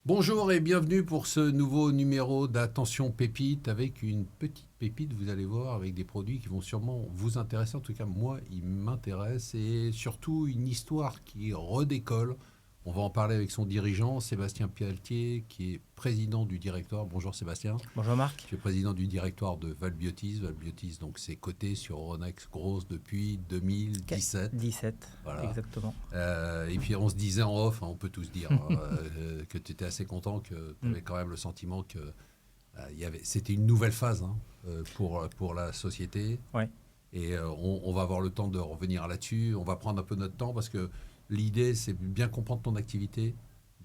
Bonjour et bienvenue pour ce nouveau numéro d'Attention Pépite avec une petite pépite, vous allez voir, avec des produits qui vont sûrement vous intéresser. En tout cas, moi, ils m'intéressent et surtout une histoire qui redécolle. On va en parler avec son dirigeant, Sébastien Pialtier, qui est président du directoire. Bonjour Sébastien. Bonjour Marc. Tu es président du directoire de Valbiotis. Valbiotis, donc, c'est coté sur Euronext Growth depuis 2017. 17, Voilà. exactement. Et puis on se disait en off, hein, on peut tous dire, que tu étais assez content, que tu Mm. avais quand même le sentiment que c'était une nouvelle phase, hein, pour la société. Ouais. Et on va avoir le temps de revenir là-dessus. On va prendre un peu notre temps parce que l'idée, c'est bien comprendre ton activité,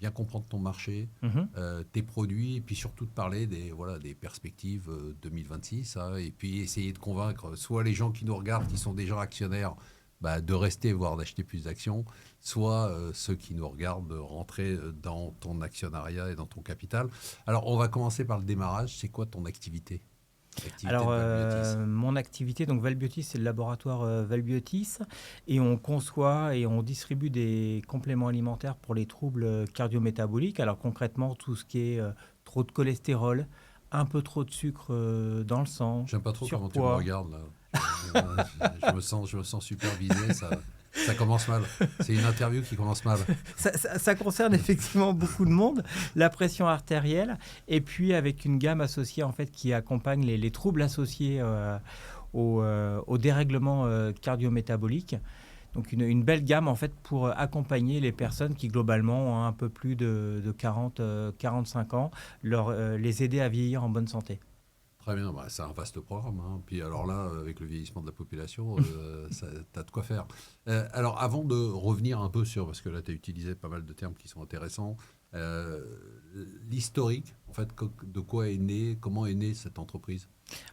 bien comprendre ton marché, Mhm. tes produits, et puis surtout de parler des perspectives 2026, hein, et puis essayer de convaincre soit les gens qui nous regardent, qui sont déjà actionnaires, de rester, voire d'acheter plus d'actions, soit ceux qui nous regardent de rentrer dans ton actionnariat et dans ton capital. Alors, on va commencer par le démarrage. C'est quoi ton activité? L'activité Alors, de Valbiotis. mon activité, donc Valbiotis, c'est le laboratoire Valbiotis, et on conçoit et on distribue des compléments alimentaires pour les troubles cardio-métaboliques. Alors concrètement, tout ce qui est trop de cholestérol, un peu trop de sucre dans le sang, J'aime pas trop comment tu me surpoids. regardes là. Je me sens super visé. Ça commence mal. C'est une interview qui commence mal. Ça concerne effectivement beaucoup de monde, la pression artérielle, et puis avec une gamme associée en fait qui accompagne les troubles associés au dérèglement cardio-métabolique. Donc une belle gamme en fait pour accompagner les personnes qui globalement ont un peu plus de 40, 45 ans, les aider à vieillir en bonne santé. Très bien, c'est un vaste programme, hein. Puis alors là, avec le vieillissement de la population, tu as de quoi faire. Alors avant de revenir un peu sur, parce que là tu as utilisé pas mal de termes qui sont intéressants, euh, l'historique, en fait, de quoi est né, comment est née cette entreprise?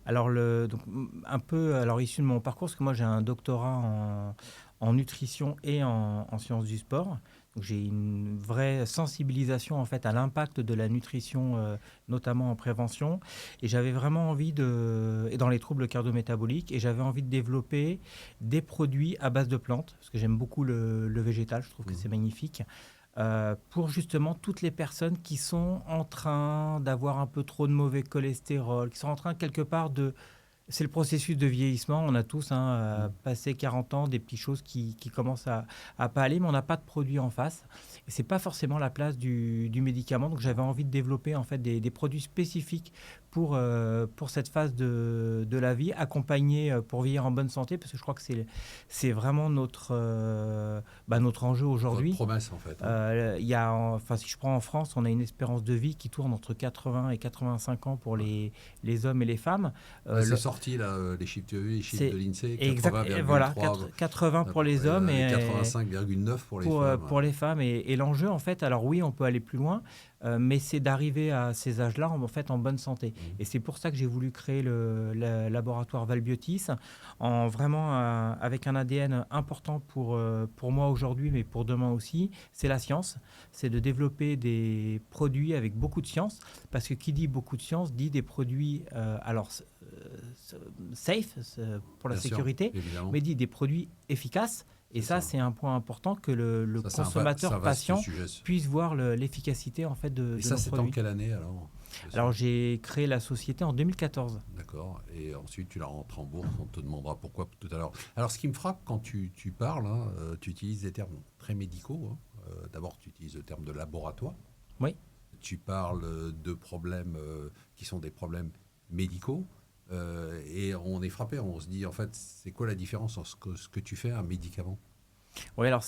Alors, donc, un peu issu de mon parcours, parce que moi j'ai un doctorat en nutrition et en sciences du sport. Donc, j'ai une vraie sensibilisation en fait à l'impact de la nutrition, notamment en prévention. Et j'avais vraiment envie et dans les troubles cardio-métaboliques, et j'avais envie de développer des produits à base de plantes, parce que j'aime beaucoup le végétal, je trouve que Mhm. c'est magnifique pour justement toutes les personnes qui sont en train d'avoir un peu trop de mauvais cholestérol, qui sont en train quelque part de... C'est le processus de vieillissement, on a tous, Mhm. passé 40 ans, des petites choses qui commencent à pas aller, mais on n'a pas de produit en face. Et c'est pas forcément la place du médicament, donc j'avais envie de développer en fait des produits spécifiques pour cette phase de la vie, accompagnés pour vieillir en bonne santé, parce que je crois que c'est vraiment notre enjeu Votre aujourd'hui. promesse, en fait, hein. Enfin, si je prends en France, on a une espérance de vie qui tourne entre 80 et 85 ans pour Ouais. les hommes et les femmes. Là, c'est Le- sorti, là, les chiffres, tu as vu, les chiffres de c'est l'INSEE, exact. Et voilà, 80,3, 80 pour les hommes et et 85,9 pour les femmes. pour les femmes. Et l'enjeu, en fait, alors oui, on peut aller plus loin, mais c'est d'arriver à ces âges-là en fait en bonne santé. Mhm. Et c'est pour ça que j'ai voulu créer le laboratoire Valbiotis, en vraiment avec un ADN important pour moi aujourd'hui, mais pour demain aussi. C'est la science, c'est de développer des produits avec beaucoup de science, parce que qui dit beaucoup de science dit des produits, safe pour la Bien sûr, sécurité, évidemment. mais dit des produits efficaces. Et C'est ça, ça. c'est un point important que le Ça, c'est consommateur un vaste patient sujet. puisse voir l'efficacité en fait Et de ça, nos c'est en produits. quelle année, alors? Alors j'ai créé la société en 2014. D'accord. Et ensuite, tu la rentres en bourse. On te demandera pourquoi tout à l'heure. Alors, ce qui me frappe quand tu parles, hein, tu utilises des termes très médicaux, hein. D'abord, tu utilises le terme de laboratoire. Oui. Tu parles de problèmes qui sont des problèmes médicaux. Et on est frappé. On se dit, en fait, c'est quoi la différence entre ce que tu fais, un médicament? Oui, alors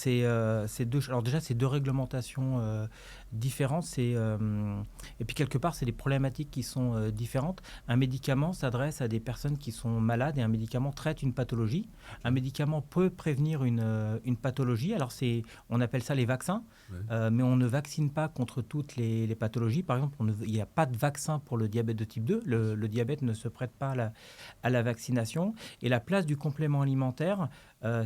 alors déjà c'est deux réglementations différentes. Et puis quelque part c'est des problématiques qui sont différentes. Un médicament s'adresse à des personnes qui sont malades et un médicament traite une pathologie. Un médicament peut prévenir une pathologie. Alors on appelle ça les vaccins, Ouais. mais on ne vaccine pas contre toutes les pathologies. Par exemple, il n'y a pas de vaccin pour le diabète de type 2. Le diabète ne se prête pas à la vaccination. Et la place du complément alimentaire,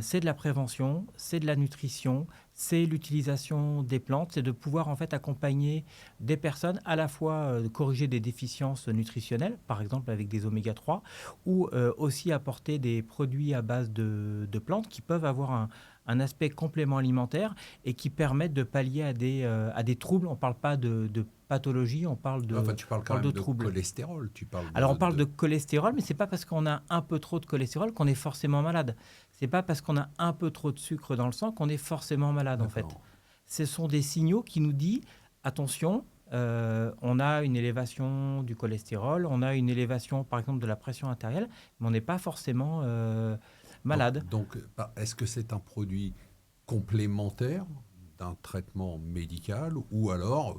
c'est de la prévention, c'est de la nutrition, c'est l'utilisation des plantes, c'est de pouvoir en fait accompagner des personnes à la fois corriger des déficiences nutritionnelles, par exemple avec des oméga 3, ou aussi apporter des produits à base de plantes qui peuvent avoir un aspect complément alimentaire et qui permettent de pallier à des troubles. On ne parle pas de pathologie, Enfin, tu parles on quand parle de même de troubles. cholestérol. Tu parles Alors on parle de cholestérol, mais c'est pas parce qu'on a un peu trop de cholestérol qu'on est forcément malade. C'est pas parce qu'on a un peu trop de sucre dans le sang qu'on est forcément malade en fait. D'accord. Ce sont des signaux qui nous disent attention, on a une élévation du cholestérol, on a une élévation par exemple de la pression artérielle, mais on n'est pas forcément malade. Est-ce que c'est un produit complémentaire d'un traitement médical ou alors,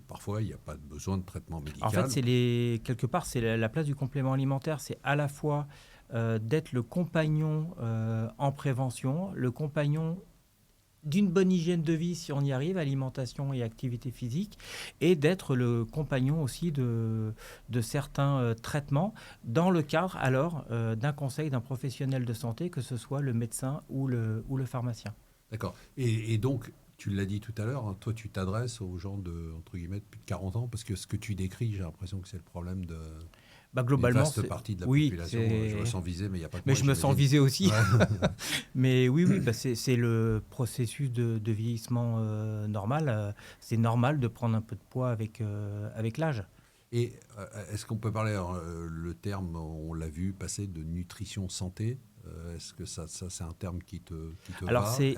parfois, il n'y a pas besoin de traitement En fait, médical? quelque part, c'est la place du complément alimentaire, c'est à la fois d'être le compagnon en prévention, le compagnon d'une bonne hygiène de vie si on y arrive, alimentation et activité physique, et d'être le compagnon aussi de certains traitements dans le cadre alors d'un conseil d'un professionnel de santé, que ce soit le médecin ou le pharmacien. D'accord. Et donc, tu l'as dit tout à l'heure, hein, toi, tu t'adresses aux gens de, entre guillemets, de plus de 40 ans, parce que ce que tu décris, j'ai l'impression que c'est le problème Bah, d'une globalement, vaste partie de la oui, population. Je me sens visé, mais il n'y a pas que mais moi, je me sens j'imagine. visé aussi. Ouais. Mais oui, oui, bah c'est le processus de vieillissement normal. C'est normal de prendre un peu de poids avec l'âge. Et est-ce qu'on peut parler, alors, le terme, on l'a vu passer de nutrition santé, est-ce que ça c'est un terme qui te Alors, va? Et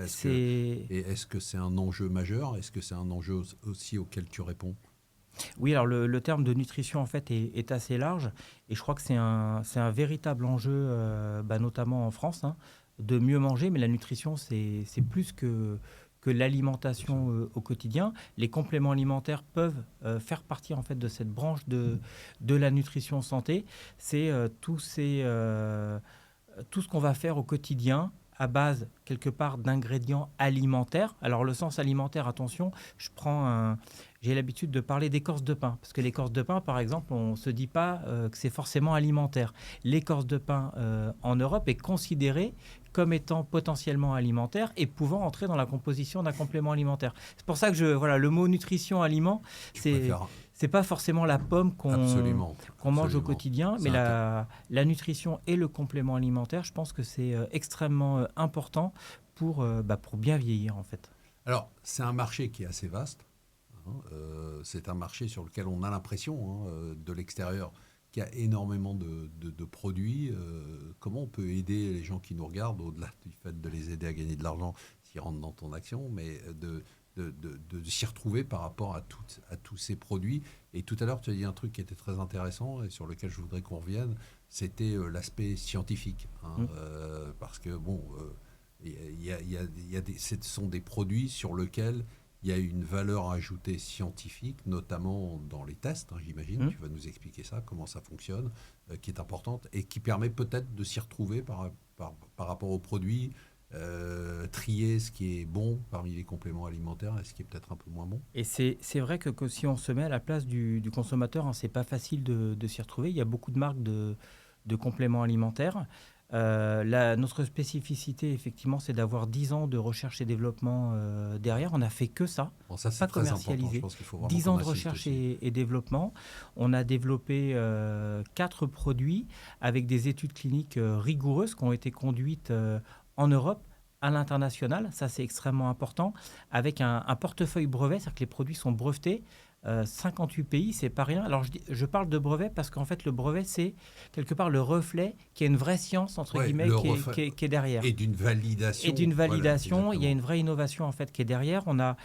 est-ce que c'est un enjeu majeur? Est-ce que c'est un enjeu aussi auquel tu réponds? oui, alors le terme de nutrition, en fait, est assez large. Et je crois que c'est un véritable enjeu, bah, notamment en France, hein, de mieux manger. Mais la nutrition, c'est plus que Bien sûr. l'alimentation au quotidien. Les compléments alimentaires peuvent faire partie en fait de cette branche de la nutrition santé. C'est tout ce qu'on va faire au quotidien à base quelque part d'ingrédients alimentaires. Alors le sens alimentaire, attention, j'ai l'habitude de parler d'écorce de pain, parce que l'écorce de pain, par exemple, on ne se dit pas que c'est forcément alimentaire. L'écorce de pain en Europe est considérée comme étant potentiellement alimentaire et pouvant entrer dans la composition d'un complément alimentaire. C'est pour ça que voilà, le mot nutrition aliment, Tu c'est préfères c'est pas forcément la pomme absolument, qu'on mange au absolument. quotidien, mais la nutrition et le complément alimentaire, je pense que c'est extrêmement important pour bien vieillir en fait. Alors, c'est un marché qui est assez vaste, hein, c'est un marché sur lequel on a l'impression, hein, de l'extérieur, qu'il y a énormément de produits. Comment on peut aider les gens qui nous regardent, au-delà du fait de les aider à gagner de l'argent s'ils rentrent dans ton action, mais de s'y retrouver par rapport à tous ces produits. Et tout à l'heure, tu as dit un truc qui était très intéressant et sur lequel je voudrais qu'on revienne, c'était l'aspect scientifique, hein, Mm. parce que, bon, ce sont des produits sur lesquels il y a une valeur ajoutée scientifique, notamment dans les tests, hein, j'imagine. Mm. Tu vas nous expliquer ça, comment ça fonctionne, qui est importante et qui permet peut-être de s'y retrouver par rapport aux produits, trier ce qui est bon parmi les compléments alimentaires et ce qui est peut-être un peu moins bon. Et c'est vrai que si on se met à la place du consommateur, hein, c'est pas facile de s'y retrouver. Il y a beaucoup de marques de compléments alimentaires. Notre spécificité, effectivement, c'est d'avoir 10 ans de recherche et développement derrière. On n'a fait que ça, Bon, ça, c'est pas très important. Je commercialisé. pense qu'il faut vraiment 10 qu'on ans de insiste recherche aussi. et développement. On a développé 4 produits avec des études cliniques rigoureuses qui ont été conduites en Europe, à l'international. Ça, c'est extrêmement important. Avec un portefeuille brevet, c'est-à-dire que les produits sont brevetés. 58 pays, c'est pas rien. Alors, je parle de brevet parce qu'en fait, le brevet, c'est quelque part le reflet qu'il y a une vraie science, entre Ouais, guillemets, le reflet qui est derrière. et d'une Et validation. d'une Voilà, validation, il y a exactement. une vraie innovation, en fait, qui est derrière. On a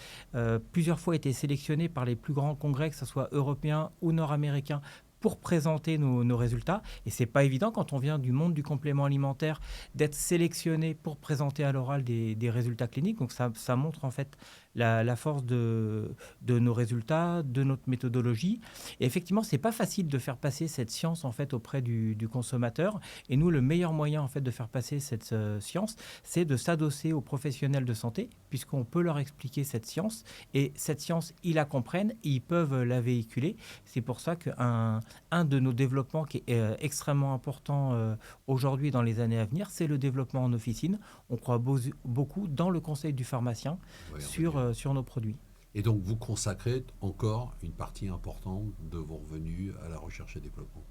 plusieurs fois été sélectionné par les plus grands congrès, que ce soit européens ou nord-américains, pour présenter nos résultats. Et c'est pas évident quand on vient du monde du complément alimentaire d'être sélectionné pour présenter à l'oral des résultats cliniques. Donc ça montre en fait la force de nos résultats, de notre méthodologie. Et effectivement, c'est pas facile de faire passer cette science en fait auprès du consommateur. Et nous, le meilleur moyen en fait de faire passer cette science, c'est de s'adosser aux professionnels de santé, puisqu'on peut leur expliquer cette science. Et cette science, ils la comprennent et ils peuvent la véhiculer. C'est pour ça qu'un de nos développements qui est extrêmement important aujourd'hui dans les années à venir, c'est le développement en officine. On croit beaucoup dans le conseil du pharmacien Ouais, on va dire. sur nos produits. Et donc, vous consacrez encore une partie importante de vos revenus à la recherche et développement.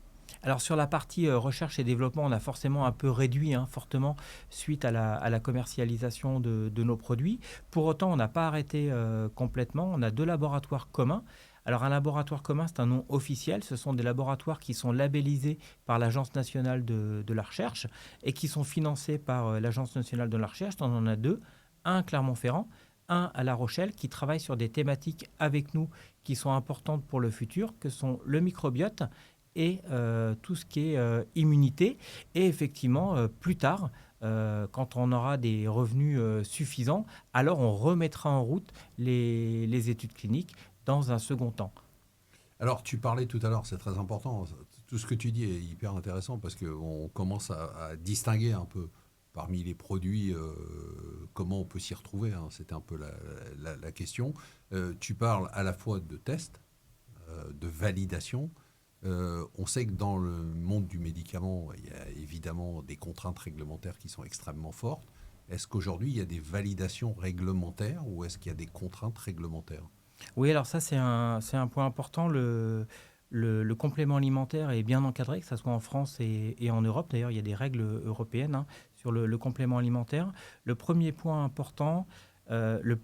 Alors sur la partie recherche et développement, on a forcément un peu réduit fortement suite à la commercialisation de nos produits. Pour autant, on n'a pas arrêté complètement. On a 2 laboratoires communs. Alors un laboratoire commun, c'est un nom officiel. Ce sont des laboratoires qui sont labellisés par l'Agence nationale de la recherche et qui sont financés par l'Agence nationale de la recherche. On en a 2, un à Clermont-Ferrand, un à La Rochelle, qui travaillent sur des thématiques avec nous qui sont importantes pour le futur, que sont le microbiote et tout ce qui est immunité. Et effectivement, plus tard, quand on aura des revenus suffisants, alors on remettra en route les études cliniques dans un second temps. Alors, tu parlais tout à l'heure, c'est très important. Tout ce que tu dis est hyper intéressant parce qu'on commence à distinguer un peu parmi les produits comment on peut s'y retrouver, hein. C'était un peu la question. Tu parles à la fois de tests, de validation. On sait que dans le monde du médicament, il y a évidemment des contraintes réglementaires qui sont extrêmement fortes. Est-ce qu'aujourd'hui, il y a des validations réglementaires ou est-ce qu'il y a des contraintes réglementaires? Oui, alors ça, c'est un point important. Le complément alimentaire est bien encadré, que ce soit en France et en Europe. D'ailleurs, il y a des règles européennes sur le complément alimentaire. Le premier point important, le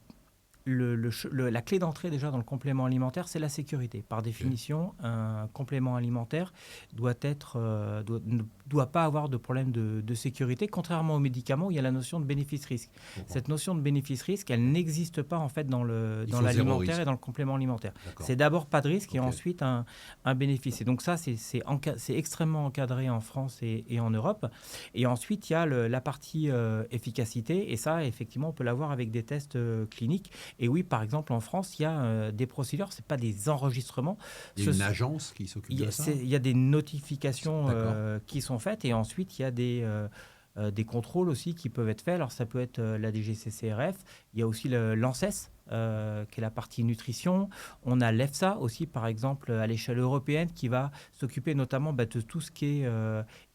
la clé d'entrée déjà dans le complément alimentaire, c'est la sécurité. Par Ok, définition, un complément alimentaire ne doit pas avoir de problème de sécurité, contrairement aux médicaments où il y a la notion de bénéfice-risque. je comprends. Cette notion de bénéfice-risque, elle n'existe pas en fait Il dans faut zéro l'alimentaire et risque. dans le complément alimentaire. D'accord. C'est d'abord pas de risque et Ok. ensuite un bénéfice. Et donc ça, c'est extrêmement encadré en France et en Europe. Et ensuite, il y a la partie efficacité et ça, effectivement, on peut l'avoir avec des tests cliniques. Et oui, par exemple, en France, il y a des procédures, ce pas des enregistrements. Il y a Ce une sont- agence qui s'occupe de ça? il y a des notifications D'accord. qui sont faites et ensuite, il y a des contrôles aussi qui peuvent être faits. Alors, ça peut être la DGCCRF, il y a aussi l'ANSES. Qui est la partie nutrition. On a l'EFSA aussi, par exemple, à l'échelle européenne, qui va s'occuper notamment de tout ce qui est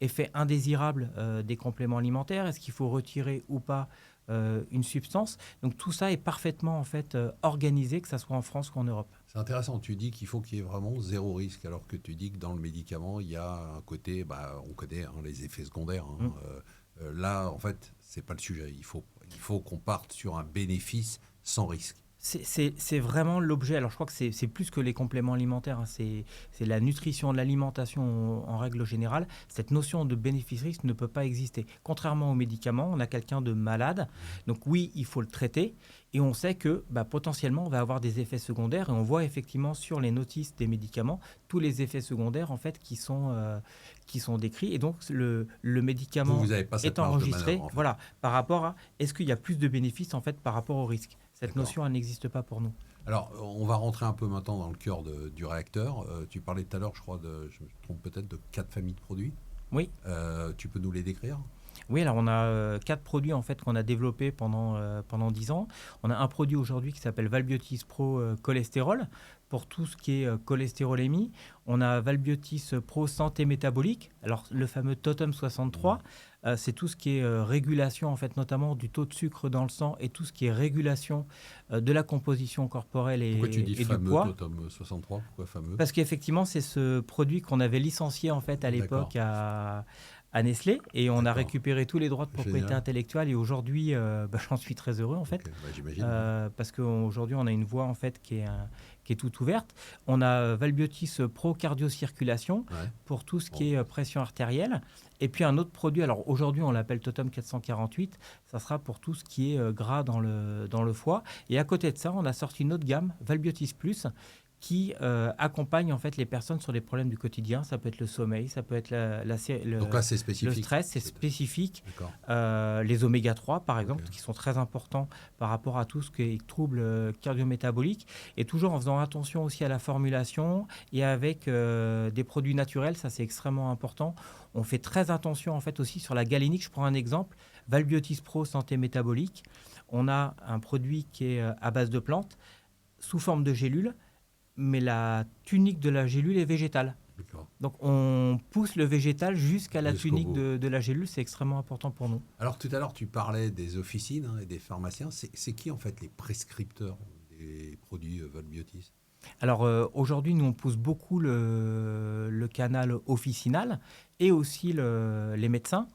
effet indésirable des compléments alimentaires. Est-ce qu'il faut retirer ou pas une substance. Donc tout ça est parfaitement en fait organisé, que ce soit en France ou en Europe. C'est intéressant. Tu dis qu'il faut qu'il y ait vraiment zéro risque, alors que tu dis que dans le médicament, il y a un côté, bah, on connaît les effets secondaires, hein. Mm. Là, en fait, c'est pas le sujet. Il faut qu'on parte sur un bénéfice sans risque. C'est vraiment l'objet. Alors, je crois que c'est plus que les compléments alimentaires, hein. C'est la nutrition, l'alimentation en règle générale. Cette notion de bénéfice-risque ne peut pas exister. Contrairement aux médicaments, on a quelqu'un de malade. Donc, oui, il faut le traiter. Et on sait que potentiellement, on va avoir des effets secondaires. Et on voit effectivement sur les notices des médicaments tous les effets secondaires en fait, qui sont décrits. Et donc, le Vous, médicament vous n'avez pas cette est marge de enregistré manœuvre, en fait. voilà, par rapport à est-ce qu'il y a plus de bénéfices en fait, par rapport au risque. Cette D'accord. notion, elle n'existe pas pour nous. Alors, on va rentrer un peu maintenant dans le cœur du réacteur. Tu parlais tout à l'heure, je crois, je me trompe peut-être, de 4 familles de produits. Oui, Tu peux nous les décrire? oui. Alors on a 4 produits en fait qu'on a développés pendant 10 ans. On a un produit aujourd'hui qui s'appelle Valbiotis Pro Cholestérol pour tout ce qui est cholestérolémie. On a Valbiotis Pro Santé Métabolique. Alors le fameux Totem 63, c'est tout ce qui est régulation en fait, notamment du taux de sucre dans le sang et tout ce qui est régulation de la composition corporelle Pourquoi tu dis et du fameux poids. Totem 63? Pourquoi fameux? Parce qu'effectivement, c'est ce produit qu'on avait licencié en fait à D'accord, l'époque à Nestlé et on a d'accord. récupéré tous les droits de propriété Génial. intellectuelle et aujourd'hui, j'en suis très heureux en Ok, fait bah, j'imagine, ouais. parce qu'aujourd'hui on a une voie en fait qui est toute ouverte. On a Valbiotis Pro Cardio-Circulation Ouais. pour tout ce Bon, qui est pression artérielle et puis un autre produit. Alors aujourd'hui on l'appelle Totem 448. Ça sera pour tout ce qui est gras dans le foie. Et à côté de ça, on a sorti une autre gamme, Valbiotis Plus, qui accompagne en fait les personnes sur les problèmes du quotidien. Ça peut être le sommeil, ça peut être donc là, c'est le spécifique. stress, c'est spécifique. D'accord. Les oméga 3, par Ok. exemple, qui sont très importants par rapport à tout ce qui est troubles cardiométaboliques. Et toujours en faisant attention aussi à la formulation et avec des produits naturels, ça c'est extrêmement important. On fait très attention en fait aussi sur la galénique. Je prends un exemple, Valbiotis Pro Santé Métabolique. On a un produit qui est à base de plantes sous forme de gélules mais la tunique de la gélule est végétale. D'accord. Donc on pousse le végétal jusqu'à la Jusqu'au tunique bout. de la gélule, c'est extrêmement important pour nous. Alors tout à l'heure, tu parlais des officines, hein, et des pharmaciens. C'est qui en fait les prescripteurs des produits Valbiotis? Alors aujourd'hui, nous, on pousse beaucoup le canal officinal et aussi les médecins.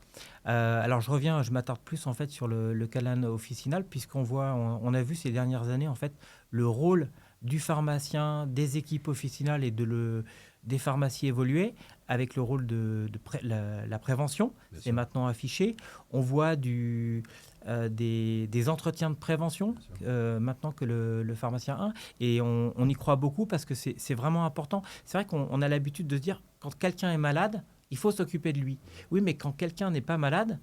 Alors je m'attarde plus en fait sur le canal officinal puisqu'on voit, on a vu ces dernières années en fait le rôle du pharmacien, des équipes officinales et des pharmacies évoluer avec le rôle la prévention. Bien C'est sûr. maintenant affiché. On voit des entretiens de prévention Bien sûr. maintenant que le pharmacien a. Et on y croit beaucoup parce que c'est vraiment important. C'est vrai qu'on a l'habitude de se dire, quand quelqu'un est malade, il faut s'occuper de lui. Oui, mais quand quelqu'un n'est pas malade,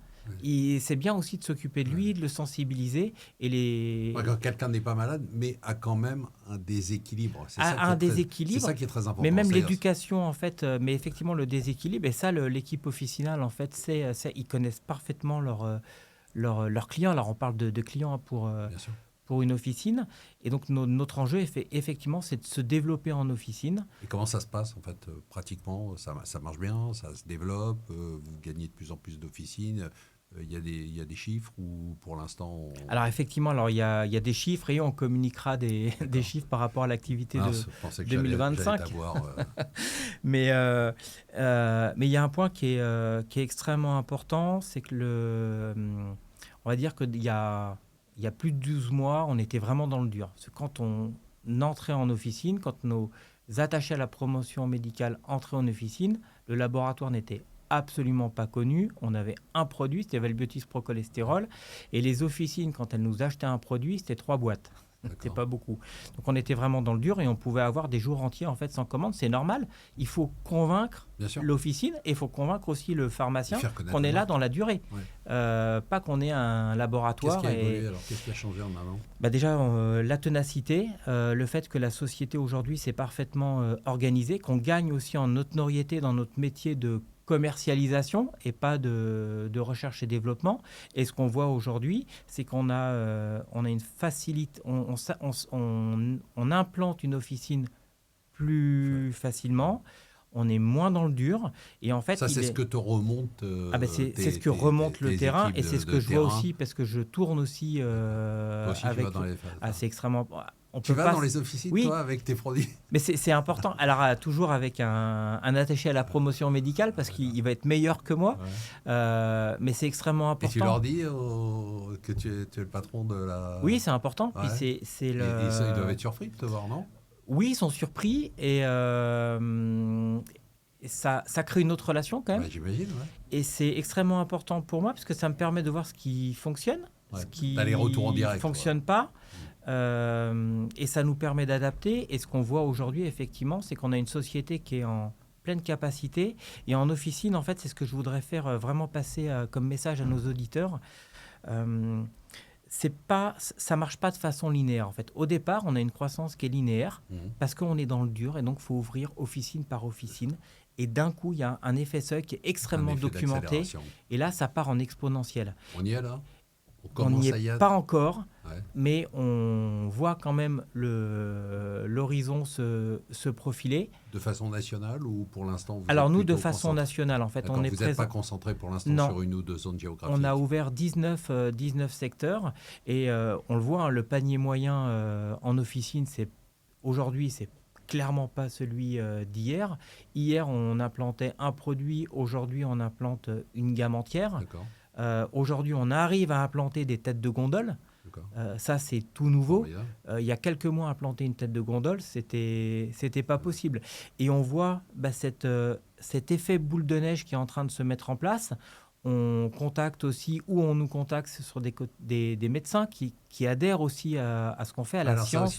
c'est bien aussi de s'occuper de lui, de le sensibiliser. Ouais, quand quelqu'un n'est pas malade, mais a quand même un déséquilibre. C'est ça qui Un est déséquilibre, c'est ça qui est très important. mais même C'est-à-dire, l'éducation, en fait, mais effectivement, le déséquilibre, et ça, l'équipe officinale, en fait, ils connaissent parfaitement leurs clients. Alors, on parle de clients bien sûr. pour une officine. Et donc, notre enjeu, effectivement, c'est de se développer en officine. Et comment ça se passe en fait pratiquement ça marche bien, ça se développe, vous gagnez de plus en plus d'officines. Il y a des chiffres ou pour l'instant Alors, effectivement, il y a des chiffres et on communiquera des chiffres par rapport à l'activité de je pensais que 2025. j'allais t'avoir. Mais il y a un point qui est extrêmement important, c'est que on va dire qu'il y a plus de 12 mois, on était vraiment dans le dur. Parce que quand on entrait en officine, quand nos attachés à la promotion médicale entraient en officine, le laboratoire n'était absolument pas connu. On avait un produit, c'était Velbiotis Procholestérol. Et les officines, quand elles nous achetaient un produit, c'était 3 boîtes. C'était pas beaucoup. Donc on était vraiment dans le dur et on pouvait avoir des jours entiers en fait sans commande. C'est normal. Il faut convaincre l'officine et il faut convaincre aussi le pharmacien qu'on est là dans la durée. Ouais. Pas qu'on est un laboratoire. Qu'est-ce qui a évolué alors? Qu'est-ce qui a changé en avant? Déjà, la ténacité, le fait que la société aujourd'hui s'est parfaitement organisée, qu'on gagne aussi en notoriété dans notre métier de commercialisation et pas de recherche et développement. Et ce qu'on voit aujourd'hui, c'est qu'on a une facilité, on implante une officine plus facilement, on est moins dans le dur. Et en fait, ça, c'est ce que te remonte. C'est ce que remonte le terrain et c'est ce que je vois aussi parce que je tourne aussi Toi aussi, avec. tu vas dans les phases. C'est extrêmement. Tu vas dans les officines, toi, avec tes produits? Mais c'est important. Alors, toujours avec un attaché à la promotion médicale, parce qu'il va être meilleur que moi. Ouais. Mais c'est extrêmement important. Et tu leur dis que tu es le patron de la... Oui, c'est important. Ouais. Puis ils doivent être surpris de te voir, non? Oui, ils sont surpris. Et ça crée une autre relation, quand même. Ouais, j'imagine, ouais. Et c'est extrêmement important pour moi, parce que ça me permet de voir ce qui fonctionne, ce qui ne fonctionne pas. Et ça nous permet d'adapter. Et ce qu'on voit aujourd'hui, effectivement, c'est qu'on a une société qui est en pleine capacité. Et en officine, en fait, c'est ce que je voudrais faire vraiment passer comme message à nos auditeurs. Ça marche pas de façon linéaire, en fait. Au départ, on a une croissance qui est linéaire parce qu'on est dans le dur. Et donc, il faut ouvrir officine par officine. Et d'un coup, il y a un effet seuil qui est extrêmement documenté. Et là, ça part en exponentiel. On y est là? On n'y est pas encore, mais on voit quand même l'horizon se profiler. De façon nationale ou pour l'instant Alors nous, de façon nationale, en fait. On est vous n'êtes pas concentré pour l'instant sur une ou deux zones géographiques? On a ouvert 19 secteurs et on le voit, hein, le panier moyen en officine, aujourd'hui, c'est clairement pas celui d'hier. Hier, on implantait un produit. Aujourd'hui, on implante une gamme entière. D'accord. Aujourd'hui, on arrive à implanter des têtes de gondole. Ça, c'est tout nouveau. Il y a quelques mois, implanter une tête de gondole, c'était pas possible. Et on voit cet effet boule de neige qui est en train de se mettre en place. On contacte aussi, ou on nous contacte sur des médecins qui adhèrent aussi à ce qu'on fait, à la science,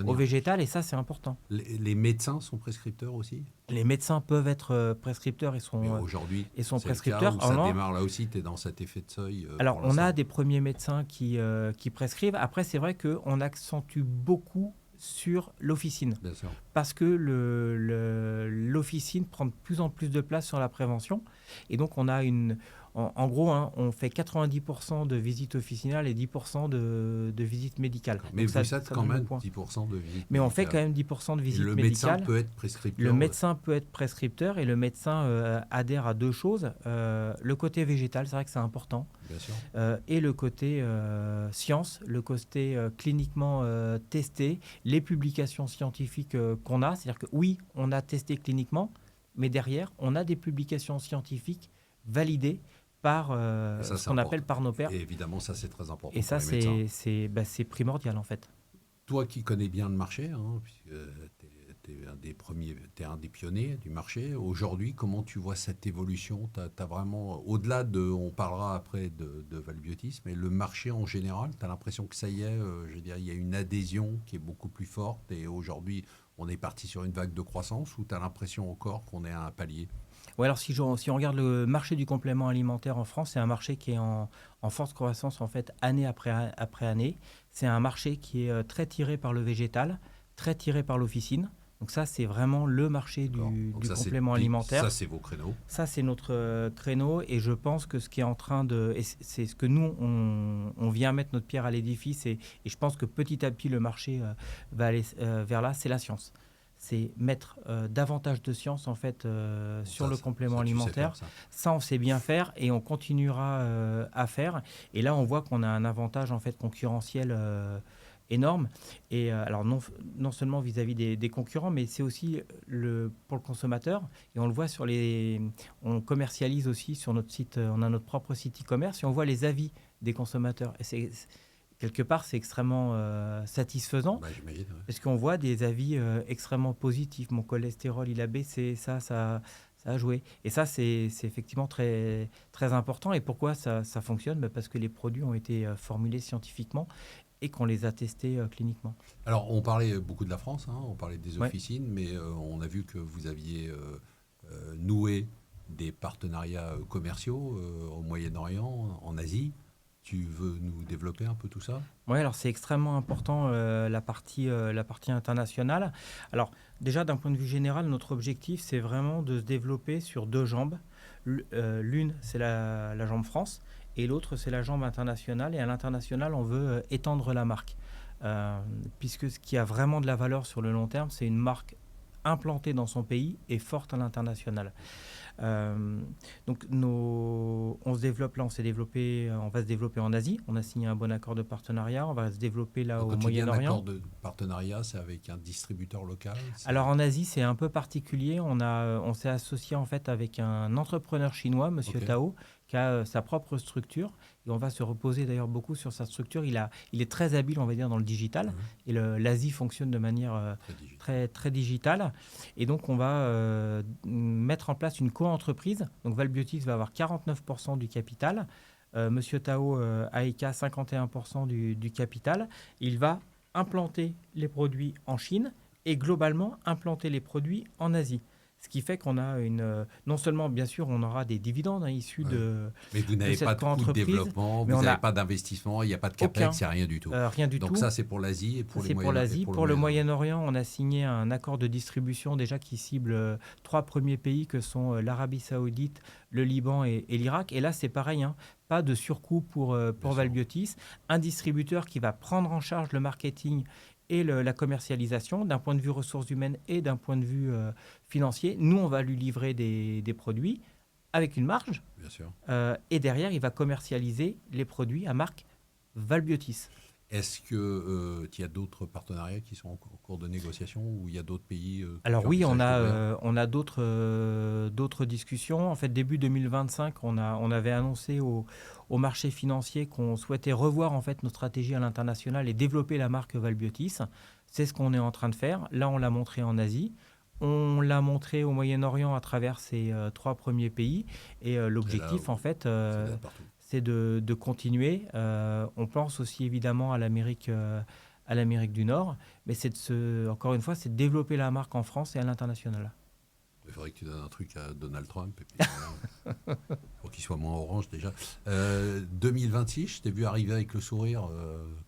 au végétal, et ça, c'est important. Les médecins sont prescripteurs aussi? Les médecins peuvent être prescripteurs et sont prescripteurs. Ça démarre là aussi, tu es dans cet effet de seuil. Alors, on a des premiers médecins qui prescrivent. Après, c'est vrai qu'on accentue beaucoup sur l'officine. Bien sûr. Parce que l'officine prend de plus en plus de place sur la prévention. Et donc, on a En gros, hein, on fait 90% de visites officinales et 10% de visites médicales. Mais Donc vous êtes ça quand donne le même point. 10% de visites Mais on fait quand médicales. même 10% de Et visites le médecin médicales. peut être Le prescripteur. médecin peut être prescripteur et le médecin adhère à deux choses. Le côté végétal, c'est vrai que c'est important. Bien sûr. Et le côté science, le côté cliniquement testé, les publications scientifiques qu'on a. C'est-à-dire que oui, on a testé cliniquement, mais derrière, on a des publications scientifiques validées par Et ça, ce c'est qu'on appelle important. par nos pairs. Et évidemment, ça, c'est très Et important pour ça, les médecins. c'est primordial en fait. Toi qui connais bien le marché, hein, puisque tu es un des premiers, t'es un des pionniers du marché, aujourd'hui, comment tu vois cette évolution? T'as vraiment, au-delà de, on parlera après de Valbiotis, mais le marché en général, tu as l'impression que ça y est, je veux dire, il y a une adhésion qui est beaucoup plus forte et aujourd'hui, on est parti sur une vague de croissance ou tu as l'impression encore qu'on est à un palier? Ouais, alors si on regarde le marché du complément alimentaire en France, c'est un marché qui est en forte croissance en fait année après année. C'est un marché qui est très tiré par le végétal, très tiré par l'officine. Donc ça, c'est vraiment le marché D'accord. Donc du ça, complément ça, alimentaire. c'est vos créneaux. Ça, c'est notre créneau et je pense que ce qui est en train de... Et c'est ce que nous, on vient mettre notre pierre à l'édifice et je pense que petit à petit, le marché va aller vers là, c'est la science. C'est mettre davantage de science en fait Bon, sur le complément tu sais faire alimentaire. ça. Ça, on sait bien faire et on continuera à faire. Et là, on voit qu'on a un avantage en fait concurrentiel énorme. Et alors non seulement vis-à-vis des concurrents, mais c'est aussi pour le consommateur. Et on le voit on commercialise aussi sur notre site, on a notre propre site e-commerce et on voit les avis des consommateurs. Et quelque part, c'est extrêmement satisfaisant Bah, j'imagine, ouais. parce qu'on voit des avis extrêmement positifs. Mon cholestérol, il a baissé, ça a joué. Et ça, c'est effectivement très, très important. Et pourquoi ça fonctionne? Parce que les produits ont été formulés scientifiquement et qu'on les a testés cliniquement. Alors, on parlait beaucoup de la France, hein, on parlait des Ouais. officines, mais on a vu que vous aviez noué des partenariats commerciaux au Moyen-Orient, en Asie. Tu veux nous développer un peu tout ça? Ouais, alors c'est extrêmement important la partie internationale. Alors déjà d'un point de vue général, notre objectif c'est vraiment de se développer sur deux jambes. L'une c'est la jambe France et l'autre c'est la jambe internationale. Et à l'international on veut étendre la marque. Puisque ce qui a vraiment de la valeur sur le long terme, c'est une marque implantée dans son pays et forte à l'international. Euh, donc on se développe là, on va se développer en Asie. On a signé un bon accord de partenariat. On va se développer là Donc, au quand tu dis un accord Moyen-Orient. de partenariat, c'est avec un distributeur local? Alors en Asie, c'est un peu particulier. On s'est associé en fait avec un entrepreneur chinois, Monsieur Ok, Tao, qui a sa propre structure. Et on va se reposer d'ailleurs beaucoup sur sa structure. Il est très habile, on va dire, dans le digital. mhm, Et l'Asie fonctionne de manière très digital. très, très digitale. Et donc on va mettre en place une co-entreprise. Donc Valbiotis va avoir 49% du capital. Monsieur Tao AEK 51% du capital. Il va implanter les produits en Chine et globalement implanter les produits en Asie. Ce qui fait qu'on a non seulement, bien sûr, on aura des dividendes issus Ouais. Mais vous de n'avez pas cette de coût de co-entreprise, développement, mais vous on n'avez n'a pas d'investissement, il n'y a pas de capex, aucun, il n'y a rien du tout. rien du Donc tout. ça, c'est pour l'Asie et Ça, pour, c'est pour l'Asie. pour le Pour le Moyen-Orient. Moyen-Orient, on a signé un accord de distribution déjà qui cible trois premiers pays que sont l'Arabie Saoudite, le Liban et l'Irak. Et là, c'est pareil, hein, pas de surcoût Bien pour sûr. Valbiotis. Un distributeur qui va prendre en charge le marketing et la commercialisation d'un point de vue ressources humaines et d'un point de vue financier. Nous, on va lui livrer des produits avec une marge Bien sûr. et derrière, il va commercialiser les produits à marque Valbiotis. Est-ce que il y a d'autres partenariats qui sont en cours de négociation ou il y a d'autres pays que Alors tu oui, envisages d'ouvrir? on a d'autres discussions. En fait, début 2025, on avait annoncé au marché financier qu'on souhaitait revoir en fait notre stratégie à l'international et développer la marque Valbiotis. C'est ce qu'on est en train de faire. Là, on l'a montré en Asie. On l'a montré au Moyen-Orient à travers ces trois premiers pays. Et Et là, l'objectif, en fait, c'est d'être partout. c'est de continuer. On pense aussi évidemment à l'Amérique du Nord, mais encore une fois, c'est de développer la marque en France et à l'international. Il faudrait que tu donnes un truc à Donald Trump et puis, pour qu'il soit moins orange déjà. 2026, je t'ai vu arriver avec le sourire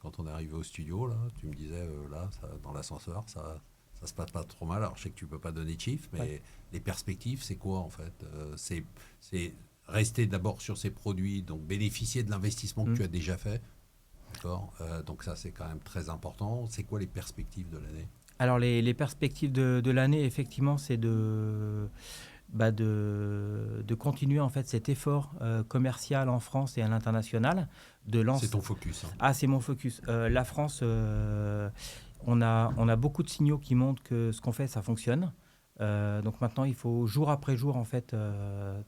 quand on est arrivé au studio. Là. Tu me disais, là, dans l'ascenseur, ça se passe pas trop mal. Alors, je sais que tu peux pas donner de chiffres, mais Ouais. les perspectives, c'est quoi en fait? C'est rester d'abord sur ces produits, donc bénéficier de l'investissement que Mm. tu as déjà fait. D'accord. Donc ça, c'est quand même très important. C'est quoi les perspectives de l'année? Alors les perspectives de l'année, effectivement, c'est de continuer en fait cet effort commercial en France et à l'international, de C'est lancer. ton focus, hein. Ah, c'est mon focus. La France, on a beaucoup de signaux qui montrent que ce qu'on fait, ça fonctionne. Donc maintenant, il faut jour après jour en fait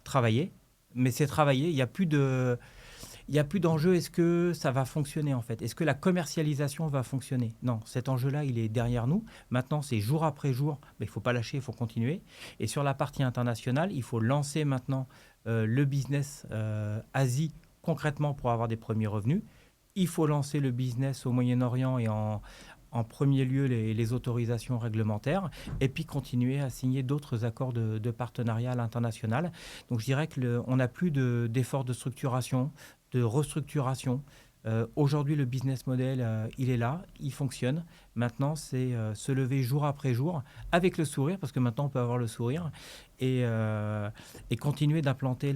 travailler. Mais c'est travailler. Il y a plus d'enjeu. Est-ce que ça va fonctionner en fait? Est-ce que la commercialisation va fonctionner? Non, cet enjeu-là, il est derrière nous. Maintenant, c'est jour après jour. Mais il faut pas lâcher, il faut continuer. Et sur la partie internationale, il faut lancer maintenant le business Asie concrètement pour avoir des premiers revenus. Il faut lancer le business au Moyen-Orient et en premier lieu les autorisations réglementaires, et puis continuer à signer d'autres accords de partenariat à l'international. Donc je dirais qu'on n'a plus d'efforts de structuration, de restructuration. Aujourd'hui, le business model, il est là, il fonctionne. Maintenant, c'est se lever jour après jour avec le sourire, parce que maintenant, on peut avoir le sourire, et continuer d'implanter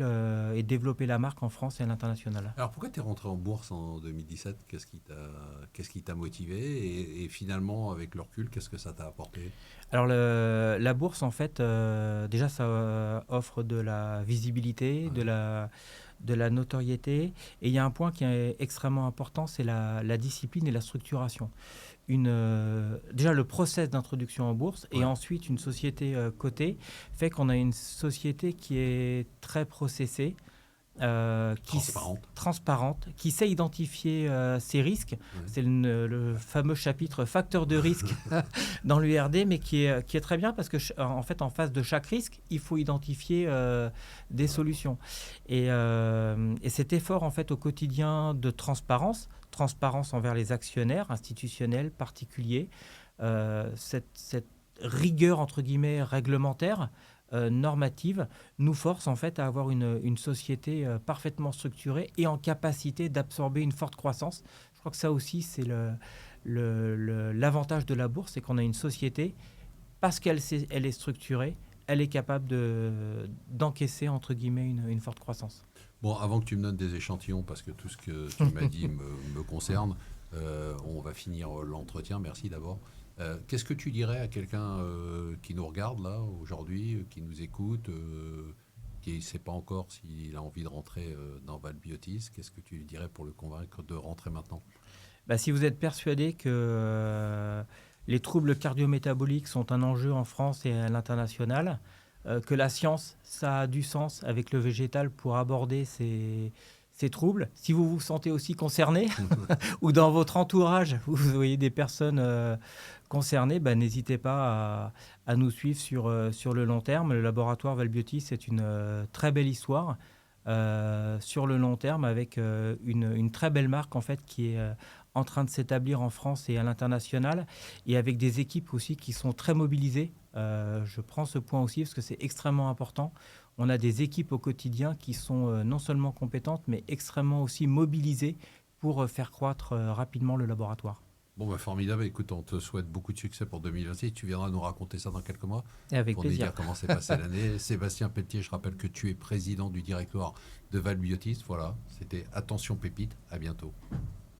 et développer la marque en France et à l'international. Alors pourquoi tu es rentré en bourse en 2017? Qu'est-ce qui t'a motivé? Et finalement, avec le recul, qu'est-ce que ça t'a apporté? Alors la bourse, en fait, déjà, ça offre de la visibilité, Ouais. de la notoriété. Et il y a un point qui est extrêmement important, c'est la discipline et la structuration. Déjà, le process d'introduction en bourse et Ouais. ensuite une société cotée fait qu'on a une société qui est très processée, Transparente. transparente, qui sait identifier ses risques. Ouais. C'est le fameux chapitre facteur de risque dans l'URD, mais qui est très bien parce que en fait, en face de chaque risque, il faut identifier des solutions. Et cet effort en fait au quotidien de transparence envers les actionnaires, institutionnels, particuliers, cette rigueur entre guillemets réglementaire, normative, nous force en fait à avoir une société parfaitement structurée et en capacité d'absorber une forte croissance. Je crois que ça aussi, c'est l'avantage de la bourse, c'est qu'on a une société, parce elle est structurée, elle est capable d'encaisser, entre guillemets, une forte croissance. Bon, avant que tu me donnes des échantillons, parce que tout ce que tu m'as dit me concerne, on va finir l'entretien. Merci d'abord. Qu'est-ce que tu dirais à quelqu'un qui nous regarde là aujourd'hui, qui nous écoute, qui ne sait pas encore s'il a envie de rentrer dans Valbiotis? Qu'est-ce que tu lui dirais pour le convaincre de rentrer maintenant? Bah, si vous êtes persuadé que les troubles cardiométaboliques sont un enjeu en France et à l'international, que la science, ça a du sens avec le végétal pour aborder ces troubles. Si vous vous sentez aussi concerné ou dans votre entourage, vous voyez des personnes concernées, bah, n'hésitez pas à nous suivre sur le long terme. Le laboratoire Valbiotis, c'est une très belle histoire sur le long terme avec une très belle marque en fait qui est en train de s'établir en France et à l'international, et avec des équipes aussi qui sont très mobilisées. Je prends ce point aussi parce que c'est extrêmement important. On a des équipes au quotidien qui sont non seulement compétentes, mais extrêmement aussi mobilisées pour faire croître rapidement le laboratoire. Bon, bah, formidable. Écoute, on te souhaite beaucoup de succès pour 2026. Tu viendras nous raconter ça dans quelques mois Et avec pour nous plaisir. dire comment s'est passée l'année. Sébastien Pelletier, je rappelle que tu es président du directoire de Valbiotis. Voilà, c'était Attention Pépite. À bientôt.